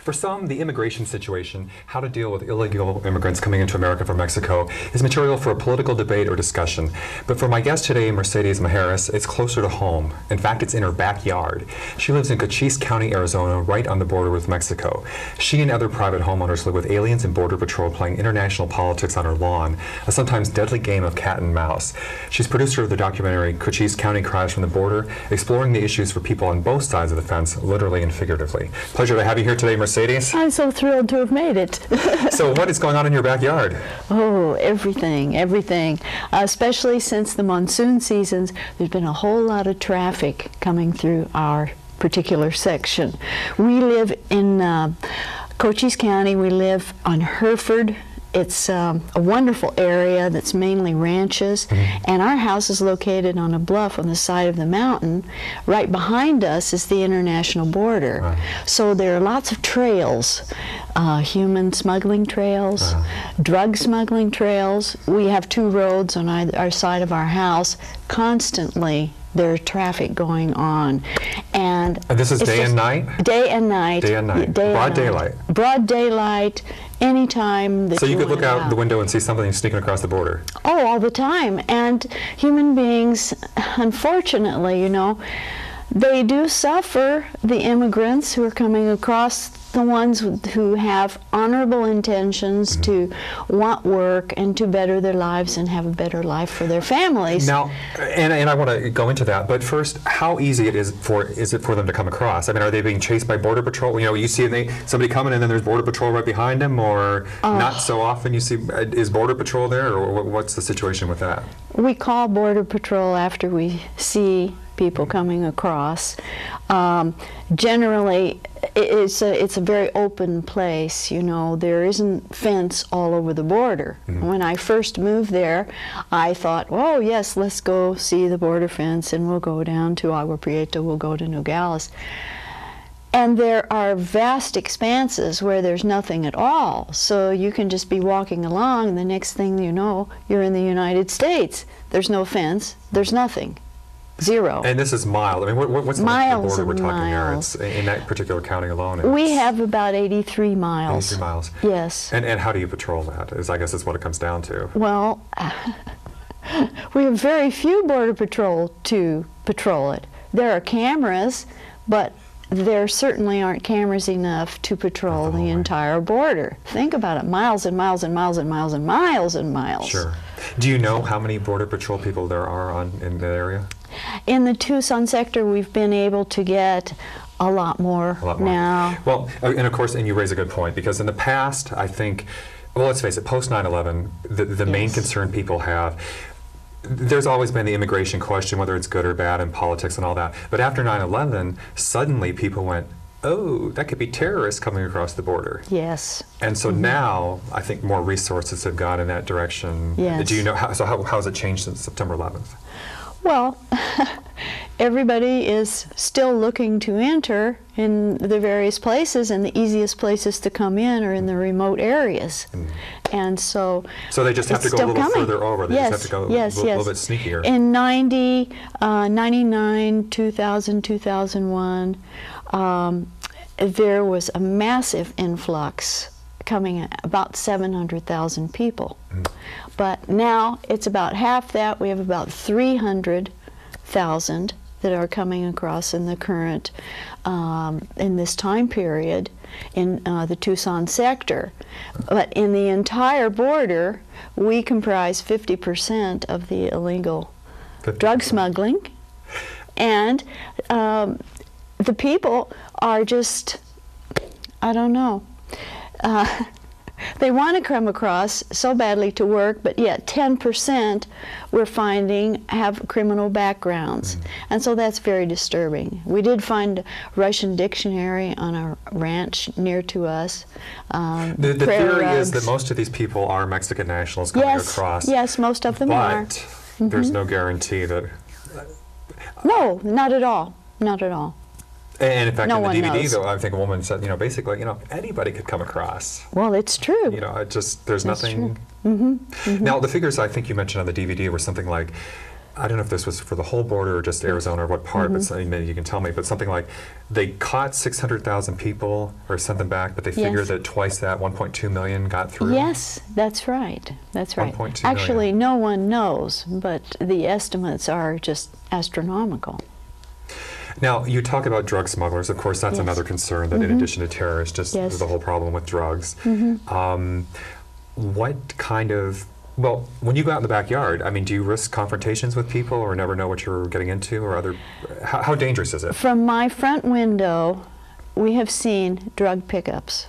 For some, the immigration situation, how to deal with illegal immigrants coming into America from Mexico, is material for a political debate or discussion. But for my guest today, Mercedes Maharis, it's closer to home. In fact, it's in her backyard. She lives in Cochise County, Arizona, right on the border with Mexico. She and other private homeowners live with aliens and Border Patrol playing international politics on her lawn, a sometimes deadly game of cat and mouse. She's producer of the documentary Cochise County, Cries from the Border, exploring the issues for people on both sides of the fence, literally and figuratively. Pleasure to have you here today, Mercedes. I'm so thrilled to have made it. So what is going on in your backyard? Oh, everything, everything. Especially since the monsoon seasons, there's been a whole lot of traffic coming through our particular section. We live in Cochise County. We live on Hereford. It's a wonderful area that's mainly ranches, and our house is located on a bluff on the side of the mountain. Right behind us is the international border. So there are lots of trails, human smuggling trails, drug smuggling trails. We have two roads on either side of our house. Constantly there's traffic going on, and this is day and night? Day and night. Day and night. Broad daylight. Broad daylight, anytime that so you could want look out the window and see something sneaking across the border? Oh, all the time. And human beings, unfortunately, you know, they do suffer, the immigrants who are coming across, the ones who have honorable intentions to want work and to better their lives and have a better life for their families. Now, and I want to go into that, but first, how easy is it for them to come across? I mean, are they being chased by Border Patrol? You know, you see somebody coming and then there's Border Patrol right behind them, or not so often you see, is Border Patrol there, or what's the situation with that? We call Border Patrol after we see people coming across. Generally, it's a very open place, you know. There isn't fence all over the border. When I first moved there, I thought, oh yes, let's go see the border fence, and we'll go down to Agua Prieta, we'll go to Nogales. And there are vast expanses where there's nothing at all. So you can just be walking along, and the next thing you know, you're in the United States. There's no fence, there's nothing. Zero. And this is mild. I mean, what's the length of the border we're talking there? It's in that particular county alone? We have about 83 miles. 83 miles. Yes. And how do you patrol that? I guess that's what it comes down to. Well, we have very few Border Patrol to patrol it. There are cameras, but there certainly aren't cameras enough to patrol the entire border. Think about it, miles and miles and miles and miles and miles and miles. Sure. Do you know how many Border Patrol people there are in that area? In the Tucson sector, we've been able to get a lot more now. Well, and of course, and you raise a good point, because in the past, I think, well, let's face it, post 9/11, the main concern people have, there's always been the immigration question, whether it's good or bad in politics and all that. But after 9/11, suddenly people went, oh, that could be terrorists coming across the border. Yes. And so now, I think more resources have gone in that direction. Yes. Do you know, how has it changed since September 11th? Well, everybody is still looking to enter in the various places, and the easiest places to come in are in the remote areas. And so they just have to go a little further over. They just have to go a little bit sneakier. In 90, 99, 2000, 2001, there was a massive influx coming, about 700,000 people. But now it's about half that. We have about 300,000 that are coming across in the current, in this time period in the Tucson sector. But in the entire border, we comprise 50% of the illegal drug smuggling. And the people are just, I don't know. They want to come across so badly to work, but yet 10% we're finding have criminal backgrounds. And so that's very disturbing. We did find a Russian dictionary on a ranch near to us. The theory is that most of these people are Mexican nationals coming across. Yes, most of them are. But there's no guarantee that... No, not at all. Not at all. And in fact, in the DVD, though, I think a woman said, you know, basically, you know, anybody could come across. Well, it's true. You know, it just, there's nothing. Now, the figures I think you mentioned on the DVD were something like I don't know if this was for the whole border or just Arizona or what part, but maybe you can tell me, but something like they caught 600,000 people or sent them back, but they figured that twice that, 1.2 million got through? Yes, that's right. That's right. 1.2 Actually, million. no one knows, but the estimates are just astronomical. Now, you talk about drug smugglers. Of course, that's another concern, that in addition to terrorists, just the whole problem with drugs. What kind of, well, when you go out in the backyard, I mean, do you risk confrontations with people or never know what you're getting into, or other, how dangerous is it? From my front window, we have seen drug pickups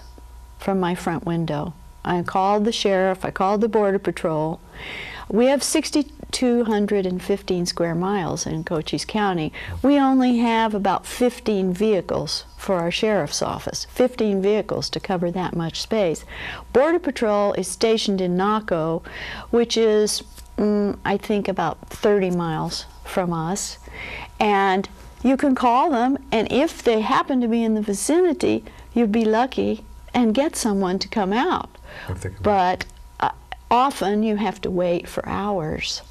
from my front window. I called the sheriff, I called the Border Patrol. We have 6,215 square miles in Cochise County. We only have about 15 vehicles for our sheriff's office, 15 vehicles to cover that much space. Border Patrol is stationed in Naco, which is, I think, about 30 miles from us. And you can call them, and if they happen to be in the vicinity, you'd be lucky and get someone to come out. But often you have to wait for hours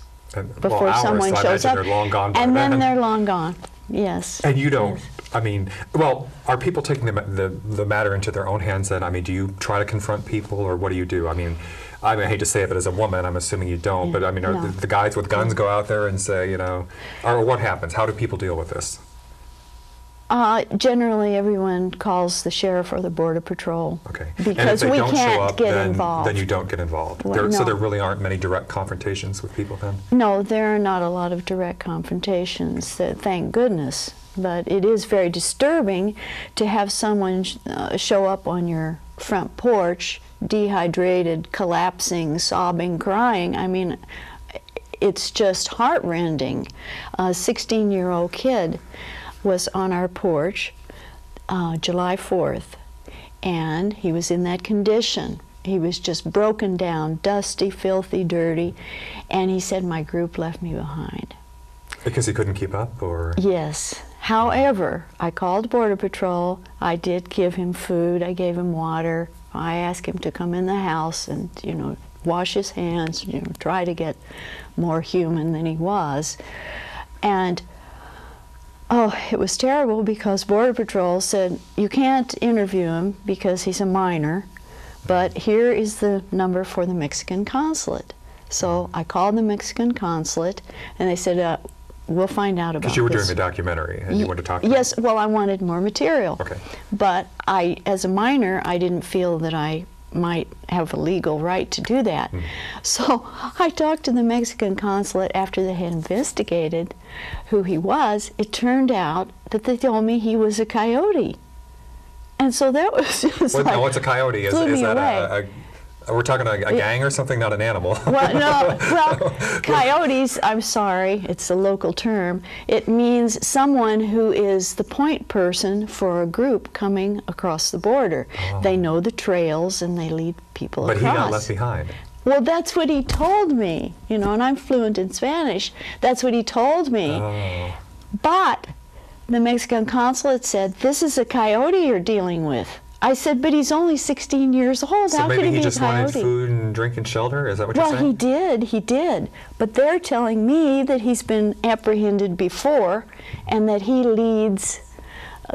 before someone shows up, they're long gone by and then they're long gone. Yes. And you don't. I mean, well, are people taking the matter into their own hands then? I mean, do you try to confront people, or what do you do? I mean, I hate to say it, but as a woman, I'm assuming you don't. But I mean, are the guys with guns go out there and say, you know, or what happens? How do people deal with this? Generally, everyone calls the sheriff or the Border Patrol. Okay. Because we can't get involved. Then you don't get involved. Well, so there really aren't many direct confrontations with people then? No, there are not a lot of direct confrontations, thank goodness. But it is very disturbing to have someone show up on your front porch, dehydrated, collapsing, sobbing, crying. I mean, it's just heartrending. A 16-year-old kid was on our porch July 4th, and he was in that condition. He was just broken down, dusty, filthy, dirty, and he said, "My group left me behind." Because he couldn't keep up, or? Yes. However, I called Border Patrol. I did give him food. I gave him water. I asked him to come in the house and, you know, wash his hands, you know, try to get more human than he was. And oh, it was terrible, because Border Patrol said, "You can't interview him because he's a minor, but here is the number for the Mexican consulate." So I called the Mexican consulate, and they said, "We'll find out about this." Because you were doing the documentary, and you wanted to talk to them? Yes, well, I wanted more material. Okay. But as a minor, I didn't feel that I might have a legal right to do that. So I talked to the Mexican consulate after they had investigated who he was. It turned out that they told me he was a coyote. And so that was just Now, what's a coyote? Is that we're talking a gang or something, not an animal? Well, no, well, coyotes, I'm sorry, it's a local term. It means someone who is the point person for a group coming across the border. They know the trails and they lead people across. But he got left behind. Well, that's what he told me, you know, and I'm fluent in Spanish. That's what he told me. But the Mexican consulate said, "This is a coyote you're dealing with." I said, "But he's only 16 years old. So how could he be a coyote?" maybe he just wanted food and drink and shelter? Is that what you're saying? Well, he did. But they're telling me that he's been apprehended before and that he leads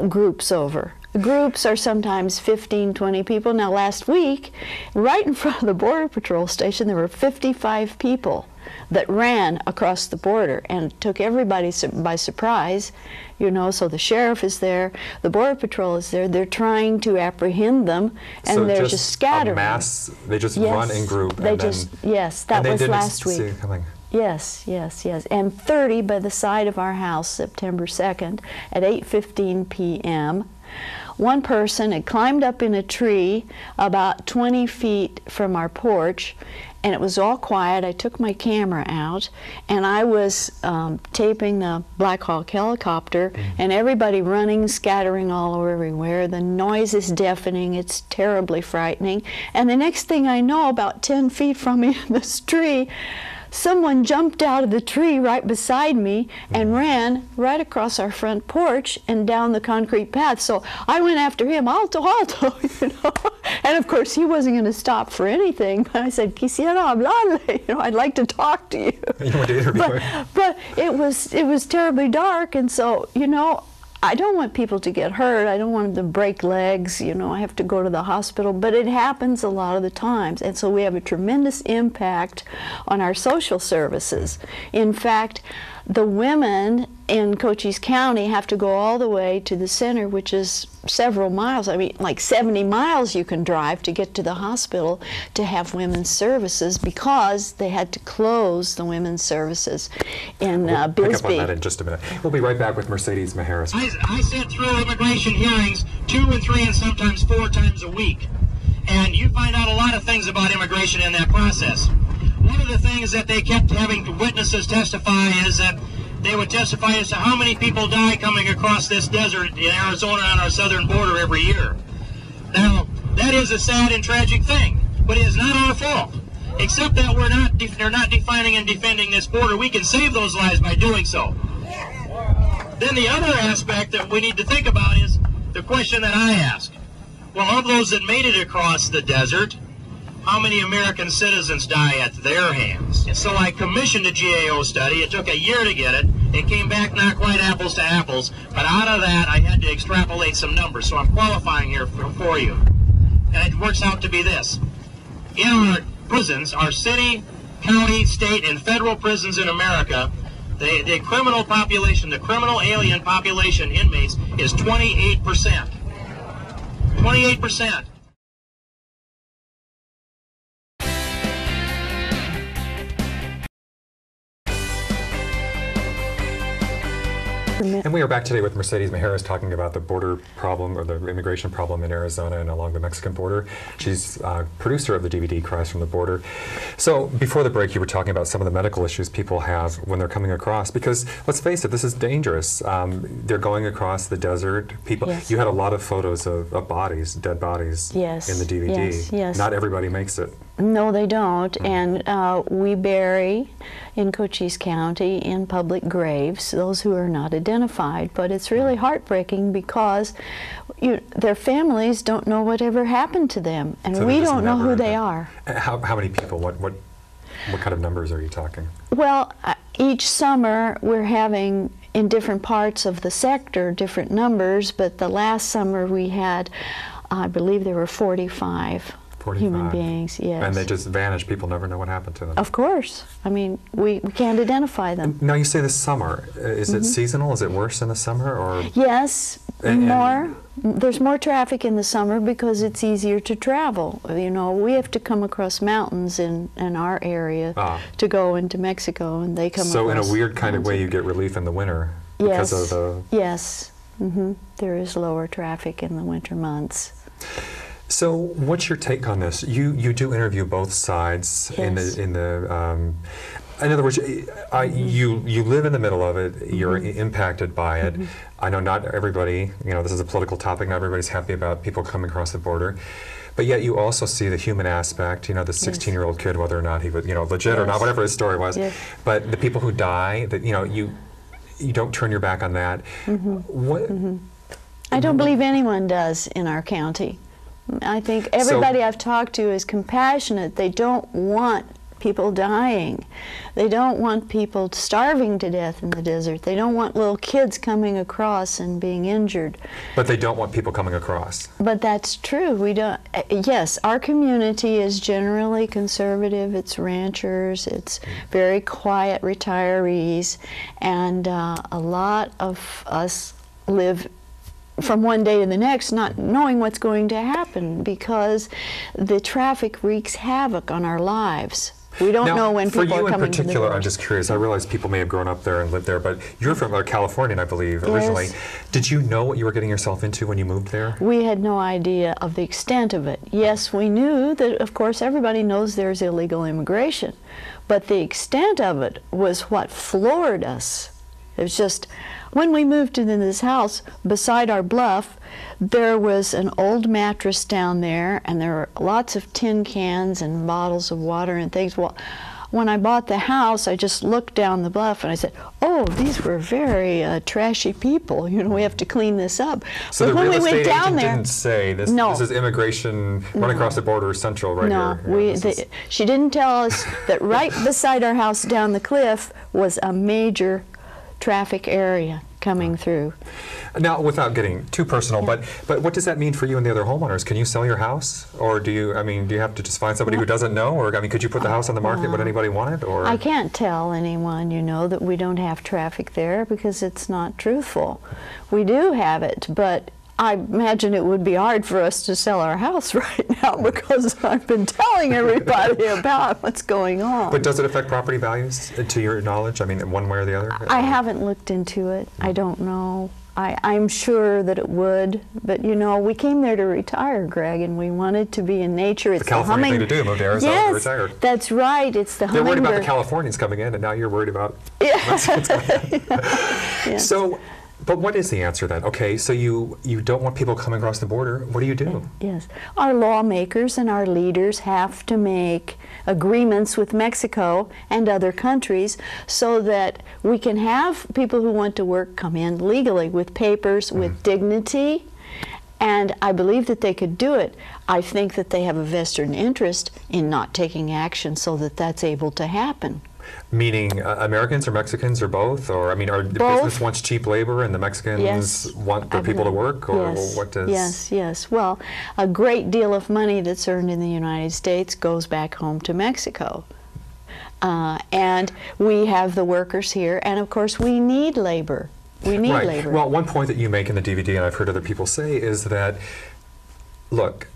groups over. Groups are sometimes 15, 20 people. Now, last week, right in front of the Border Patrol station, there were 55 people that ran across the border and took everybody by surprise, you know. So the sheriff is there, the Border Patrol is there, they're trying to apprehend them, and so they're just scattering. Mass, they just run in group. Yes, that was last week. See it coming. Yes, and 30 by the side of our house, September 2nd, at 8:15 p.m. One person had climbed up in a tree about 20 feet from our porch, and it was all quiet. I took my camera out, and I was taping the Black Hawk helicopter, and everybody running, scattering all over everywhere. The noise is deafening. It's terribly frightening. And the next thing I know, about 10 feet from me in this tree, someone jumped out of the tree right beside me and ran right across our front porch and down the concrete path. So I went after him, alto, alto, you know. And of course he wasn't going to stop for anything. But I said, quisiera hablarle, you know, I'd like to talk to you. You want to interview him? But it was terribly dark, and so, you know, I don't want people to get hurt. I don't want them to break legs. You know, I have to go to the hospital. But it happens a lot of the times. And so we have a tremendous impact on our social services. In fact, the women in Cochise County have to go all the way to the center, which is several miles. I mean, like 70 miles you can drive to get to the hospital to have women's services, because they had to close the women's services in we'll Bisbee. pick up on that in just a minute. We'll be right back with Mercedes Maharis. I sit through immigration hearings 2 and 3 and sometimes 4 times a week, and you find out a lot of things about immigration in that process. One of the things that they kept having witnesses testify is that they would testify as to how many people die coming across this desert in Arizona on our southern border every year. Now, that is a sad and tragic thing, but it is not our fault. Except that they're not defining and defending this border. We can save those lives by doing so. Then the other aspect that we need to think about is the question that I ask. Well, of those that made it across the desert, how many American citizens die at their hands? And so I commissioned a GAO study. It took a year to get it. It came back not quite apples to apples, but out of that I had to extrapolate some numbers. So I'm qualifying here for you. And it works out to be this. In our prisons, our city, county, state, and federal prisons in America, the criminal population, the criminal alien population, inmates, is 28%. 28%. And we are back today with Mercedes Maharis talking about the border problem, or the immigration problem in Arizona and along the Mexican border. She's producer of the DVD Cries from the Border. So before the break, you were talking about some of the medical issues people have when they're coming across, because let's face it, this is dangerous. They're going across the desert. People, yes. You had a lot of photos of bodies, dead bodies, yes. in the DVD. Yes, yes. Not everybody makes it. No, they don't. And we bury in Cochise County in public graves those who are not identified. But it's really heartbreaking because their families don't know whatever happened to them, and So we don't know who they are. How many people? What kind of numbers are you talking? Well, each summer we're having, in different parts of the sector, different numbers, but the last summer we had, I believe there were 45. 45. Human beings, yes. And they just vanish. People never know what happened to them. Of course. I mean, we can't identify them. Now you say this summer. Is it seasonal? Is it worse in the summer? Or Yes, more. There's more traffic in the summer because it's easier to travel. You know, we have to come across mountains in our area to go into Mexico, and they come so across in a weird kind of way, you get relief in the winter because of the... Yes. There is lower traffic in the winter months. So, what's your take on this? You do interview both sides. Yes. In other words, you live in the middle of it. You're impacted by it. I know not everybody. This is a political topic. Not everybody's happy about people coming across the border. But yet you also see the human aspect, the 16-year-old kid, whether or not he was, legit or not, whatever his story was. Yes. But the people who die, that you don't turn your back on that. What? I don't believe anyone does in our county. I think everybody I've talked to is compassionate. They don't want people dying. They don't want people starving to death in the desert. They don't want little kids coming across and being injured. But they don't want people coming across. But that's true. We don't. Yes, our community is generally conservative. It's ranchers. It's very quiet retirees, and a lot of us live from one day to the next not knowing what's going to happen, because the traffic wreaks havoc on our lives. We don't know when people are coming to the For you in particular, door. I'm just curious. I realize people may have grown up there and lived there, but you're from California, I believe, originally. Yes. Did you know what you were getting yourself into when you moved there? We had no idea of the extent of it. Yes, we knew that, of course, everybody knows there's illegal immigration, but the extent of it was what floored us. It was just, when we moved into this house, beside our bluff, there was an old mattress down there, and there were lots of tin cans and bottles of water and things. Well, when I bought the house, I just looked down the bluff and I said, oh, these were very trashy people. You know, we have to clean this up. So but the when real we went estate down agent there, didn't say this, no. this is immigration run across the border central right no, here. she didn't tell us that right beside our house down the cliff was a major traffic area coming through. Now, without getting too personal, but what does that mean for you and the other homeowners? Can you sell your house, or do you? I mean, do you have to just find somebody who doesn't know, or I mean, could you put the house on the market when anybody wanted? Or I can't tell anyone, you know, that we don't have traffic there because it's not truthful. We do have it, but I imagine it would be hard for us to sell our house right now because I've been telling everybody about what's going on. But does it affect property values, to your knowledge? I mean, one way or the other? I haven't looked into it. I don't know. I'm sure that it would, but you know, we came there to retire, Greg, and we wanted to be in nature. It's the California thing to do, move to Arizona to retire. That's right. It's the They're hummingbird. worried about the Californians coming in, and now you're worried about. Yes. So, but what is the answer then? Okay, so you don't want people coming across the border. What do you do? Yes. Our lawmakers and our leaders have to make agreements with Mexico and other countries so that we can have people who want to work come in legally with papers, with dignity, and I believe that they could do it. I think that they have a vested interest in not taking action so that that's able to happen. Meaning Americans or Mexicans or both? Or, I mean, the business wants cheap labor and the Mexicans want their people to work? Or what does... Yes. Well, a great deal of money that's earned in the United States goes back home to Mexico. And we have the workers here, and of course we need labor. We need labor. Well, one point that you make in the DVD, and I've heard other people say, is that, look,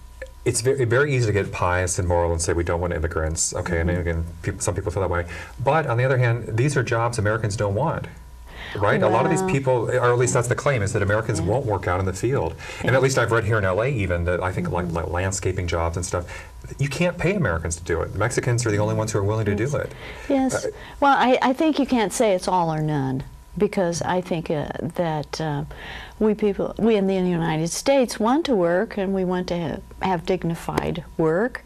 it's very easy to get pious and moral and say we don't want immigrants. Okay, and again, some people feel that way. But on the other hand, these are jobs Americans don't want. Right? Well, a lot of these people, or at least that's the claim, is that Americans won't work out in the field. And at least I've read here in LA even that I think like landscaping jobs and stuff, you can't pay Americans to do it. Mexicans are the only ones who are willing to do it. Yes. Well, I think you can't say it's all or none, because I think that we in the United States want to work, and we want to have dignified work,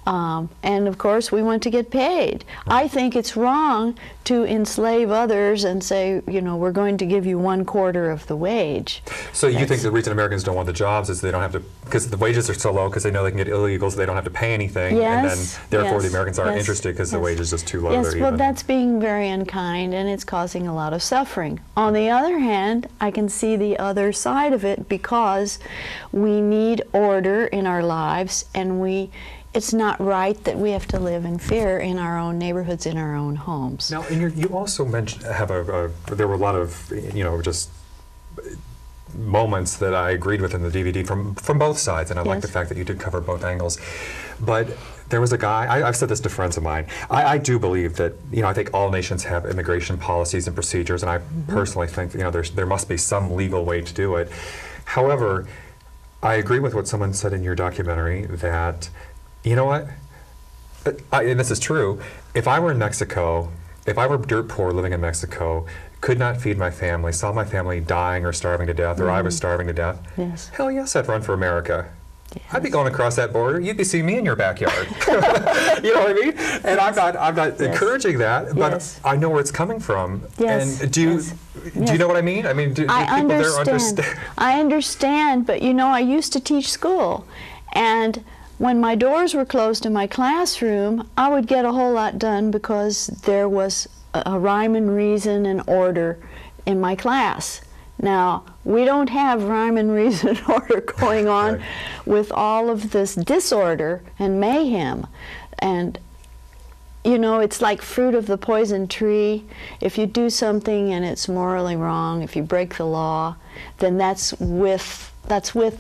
and of course we want to get paid. I think it's wrong to enslave others and say, you know, we're going to give you 1/4 of the wage. So you think the reason Americans don't want the jobs is they don't have to, because the wages are so low, because they know they can get illegals, they don't have to pay anything, and then therefore the Americans aren't interested because the wage is just too low. Yes, well, that's being very unkind, and it's causing a lot of suffering. On the other hand, I can see the other side of it, because we need order in our lives, and it's not right that we have to live in fear in our own neighborhoods, in our own homes. Now, you also mentioned there were a lot of, you know, just moments that I agreed with in the DVD from both sides, and I like the fact that you did cover both angles. But there was a guy, I've said this to friends of mine, I do believe that, you know, I think all nations have immigration policies and procedures, and I personally think, you know, there must be some legal way to do it. However, I agree with what someone said in your documentary that, you know what, and this is true, if I were in Mexico, if I were dirt poor living in Mexico, could not feed my family, saw my family dying or starving to death, or I was starving to death, hell yes, I'd run for America. Yes. I'd be going across that border. You'd be seeing me in your backyard. You know what I mean? And I'm not encouraging that, but I know where it's coming from. Yes. And do you know what I mean? I mean, do people there understand? I understand, but you know, I used to teach school, and when my doors were closed in my classroom, I would get a whole lot done because there was a rhyme and reason and order in my class. Now, we don't have rhyme and reason and order going on with all of this disorder and mayhem. And, you know, it's like fruit of the poison tree. If you do something and it's morally wrong, if you break the law, then that's with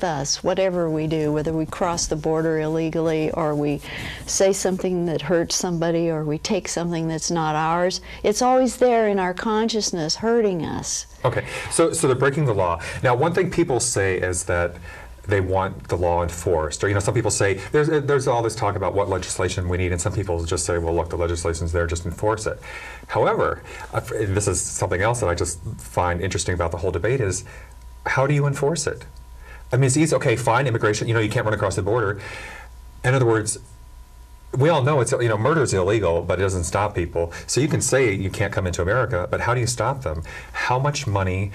us, whatever we do, whether we cross the border illegally, or we say something that hurts somebody, or we take something that's not ours. It's always there in our consciousness, hurting us. Okay, so they're breaking the law. Now, one thing people say is that they want the law enforced, or, you know, some people say there's all this talk about what legislation we need, and some people just say, well, look, the legislation's there, just enforce it. However, this is something else that I just find interesting about the whole debate is, how do you enforce it? I mean, it's easy, okay, fine, immigration, you know, you can't run across the border. In other words, we all know it's, murder is illegal, but it doesn't stop people. So you can say you can't come into America, but how do you stop them? How much money,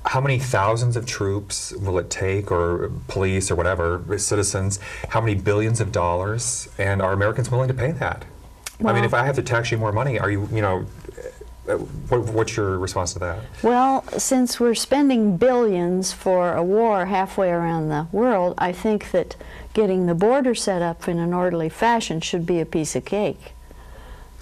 how many thousands of troops will it take, or police or whatever, citizens, how many billions of dollars, and are Americans willing to pay that? Well, I mean, if I have to tax you more money, are you, what's your response to that? Well, since we're spending billions for a war halfway around the world, I think that getting the border set up in an orderly fashion should be a piece of cake.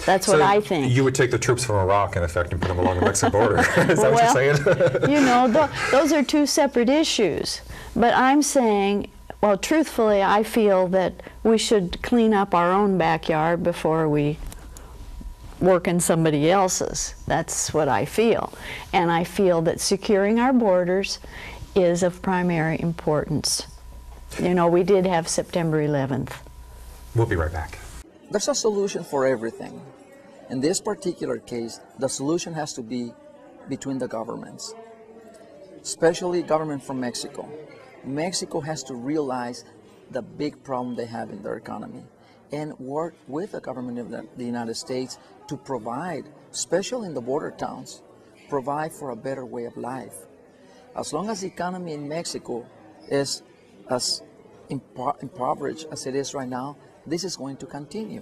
That's what I think. You would take the troops from Iraq, in effect, and put them along the Mexican border. Is that what you're saying? Those are two separate issues. But I'm saying, well, truthfully, I feel that we should clean up our own backyard before we work in somebody else's. That's what I feel. And I feel that securing our borders is of primary importance. We did have September 11th. We'll be right back. There's a solution for everything. In this particular case, the solution has to be between the governments, especially government from Mexico. Mexico has to realize the big problem they have in their economy and work with the government of the United States to provide, especially in the border towns, provide for a better way of life. As long as the economy in Mexico is as impoverished as it is right now, this is going to continue.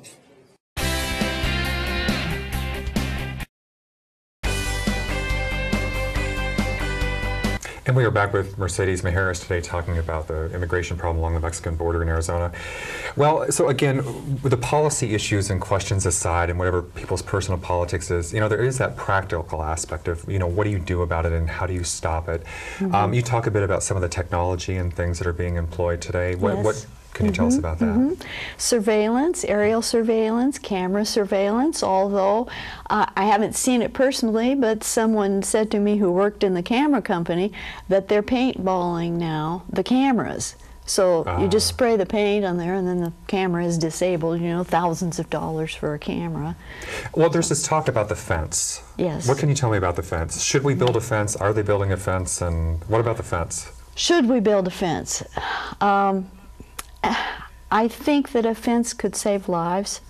And we are back with Mercedes Maharis today talking about the immigration problem along the Mexican border in Arizona. Well, so again, with the policy issues and questions aside and whatever people's personal politics is, there is that practical aspect of, what do you do about it and how do you stop it? Mm-hmm. You talk a bit about some of the technology and things that are being employed today. Yes. What can you tell us about that? Surveillance, aerial surveillance, camera surveillance, although I haven't seen it personally, but someone said to me who worked in the camera company that they're paintballing now the cameras. So you just spray the paint on there and then the camera is disabled, thousands of dollars for a camera. Well, there's this talk about the fence. Yes. What can you tell me about the fence? Should we build a fence? Are they building a fence? And what about the fence? Should we build a fence? I think that a fence could save lives.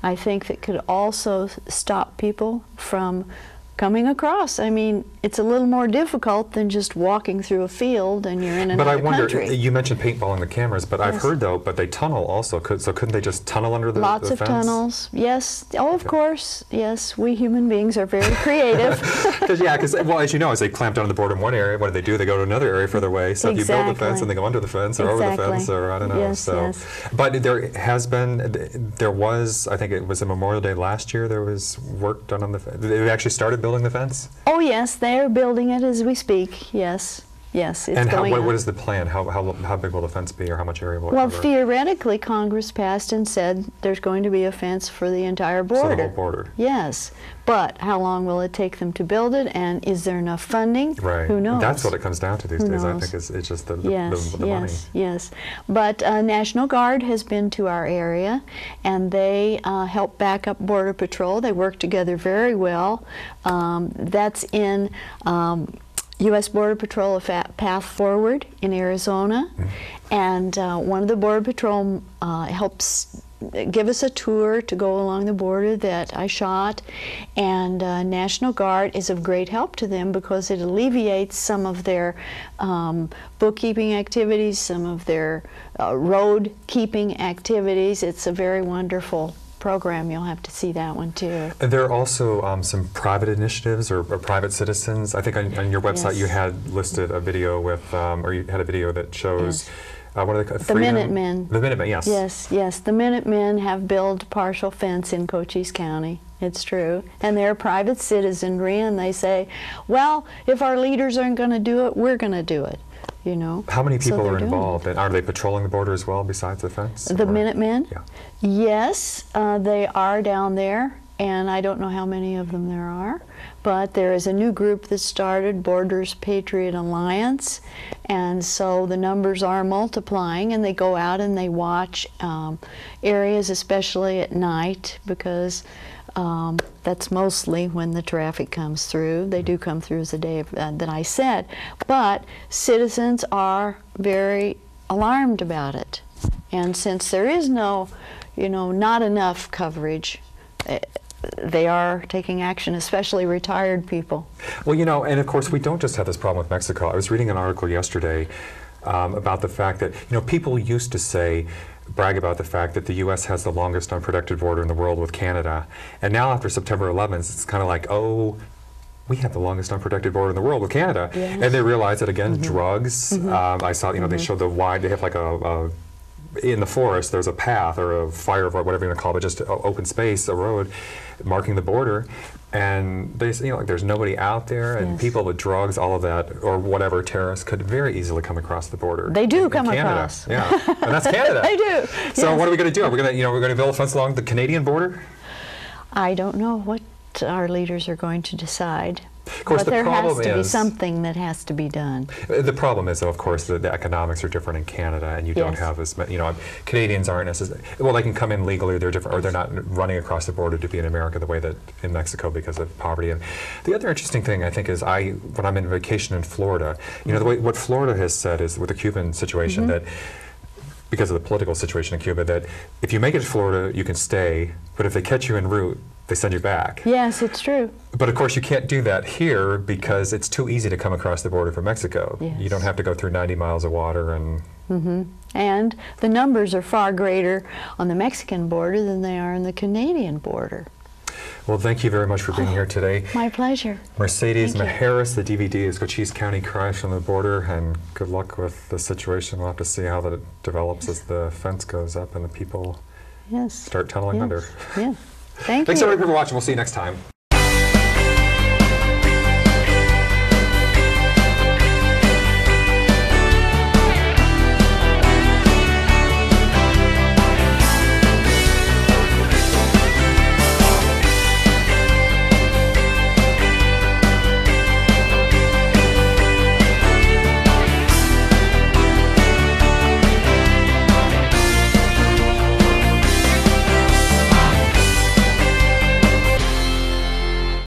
I think that could also stop people from coming across. I mean, it's a little more difficult than just walking through a field and you're in another country. But I wonder, you mentioned paintballing the cameras, but Yes. I've heard though, but they tunnel also. So couldn't they just tunnel under the Lots the of fence? tunnels, yes. Oh, of course, yes. We human beings are very creative. Because well, as you know, as they clamp down on the border in one area, what do? They go to another area further away. So if you build a fence and they go under the fence or over the fence, or I don't know. Yes, yes. But there was, I think it was a Memorial Day last year, there was work done on the fence. They actually started building the fence? Oh yes, they're building it as we speak. Yes, yes, it's going on. What is the plan? How big will the fence be, or how much area will it Well, cover? theoretically, Congress passed and said there's going to be a fence for the entire border. So the whole border. Yes, but how long will it take them to build it, and is there enough funding? Right. Who knows? That's what it comes down to these days. I think it's just the money. Yes. But National Guard has been to our area, and they help back up Border Patrol. They work together very well. That's in U.S. Border Patrol, A Path Forward in Arizona, and one of the Border Patrol helps give us a tour to go along the border that I shot, and National Guard is of great help to them because it alleviates some of their bookkeeping activities, some of their road keeping activities. It's a very wonderful program. You'll have to see that one too. And there are also some private initiatives or private citizens. I think on your website you had listed a video with, or you had a video that shows what are they called? The Minutemen. The Minutemen, yes. Yes. The Minutemen have built partial fence in Cochise County. It's true. And they're private citizenry, and they say, well, if our leaders aren't going to do it, we're going to do it. How many people are involved? And are they patrolling the border as well besides the fence? The Minutemen? Yeah. Yes, they are down there, and I don't know how many of them there are, but there is a new group that started, Borders Patriot Alliance, and so the numbers are multiplying, and they go out and they watch areas, especially at night, because that's mostly when the traffic comes through. They do come through as the day that I said, but citizens are very alarmed about it. And since there is no, you know, not enough coverage. They are taking action, especially retired people. Well, you know, and of course we don't just have this problem with Mexico. I was reading an article yesterday about the fact that, you know, people used to brag about the fact that the U.S. has the longest unprotected border in the world with Canada. And now after September 11th, it's kind of like, oh, we have the longest unprotected border in the world with Canada. Yes. And they realize that, again, drugs, I saw, you know, they showed they have like in the forest, there's a path or a fire, or whatever you want to call it, just open space, a road, marking the border. And they say, you know, like, there's nobody out there, and people with drugs, all of that, or whatever, terrorists could very easily come across the border. They do in come Canada. across. Yeah, and that's Canada. They do. So yes. what are we going to do? Are we going to, you know, we're going to build a fence along the Canadian border? I don't know what our leaders are going to decide. Of course, but the there problem has to be is something that has to be done. The problem is, of course, the economics are different in Canada, and you don't have as many, you know, Canadians aren't necessarily, well, they can come in legally, they're different, or they're not running across the border to be in America the way that in Mexico because of poverty. And the other interesting thing, I think, is when I'm in vacation in Florida, you know, what Florida has said is, with the Cuban situation, that because of the political situation in Cuba, that if you make it to Florida, you can stay, but if they catch you en route, they send you back. Yes, it's true. But of course you can't do that here because it's too easy to come across the border from Mexico. Yes. You don't have to go through 90 miles of water and... And the numbers are far greater on the Mexican border than they are on the Canadian border. Well, thank you very much for being here today. My pleasure. Mercedes Maharis, the DVD is Cochise County, Cries from the border, and good luck with the situation. We'll have to see how that develops as the fence goes up and the people start tunneling under. Yeah. Thanks Thanks everybody for watching. We'll see you next time.